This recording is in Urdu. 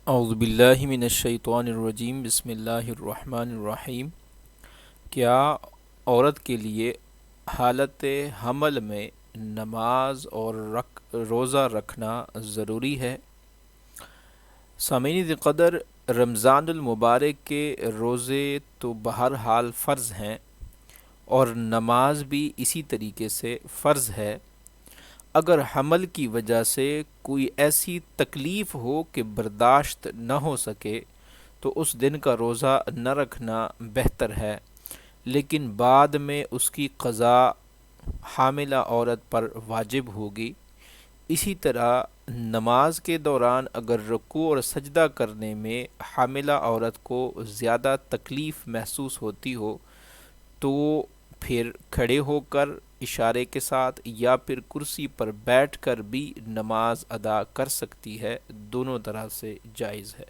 اعوذ باللہ من الشیطان الرجیم بسم اللہ الرحمن الرحیم۔ کیا عورت کے لیے حالت حمل میں نماز اور روزہ رکھنا ضروری ہے؟ سامعین قدر، رمضان المبارک کے روزے تو بہرحال فرض ہیں اور نماز بھی اسی طریقے سے فرض ہے۔ اگر حمل کی وجہ سے کوئی ایسی تکلیف ہو کہ برداشت نہ ہو سکے تو اس دن کا روزہ نہ رکھنا بہتر ہے، لیکن بعد میں اس کی قضا حاملہ عورت پر واجب ہوگی۔ اسی طرح نماز کے دوران اگر رکوع اور سجدہ کرنے میں حاملہ عورت کو زیادہ تکلیف محسوس ہوتی ہو تو پھر کھڑے ہو کر اشارے کے ساتھ یا پھر کرسی پر بیٹھ کر بھی نماز ادا کر سکتی ہے، دونوں طرح سے جائز ہے۔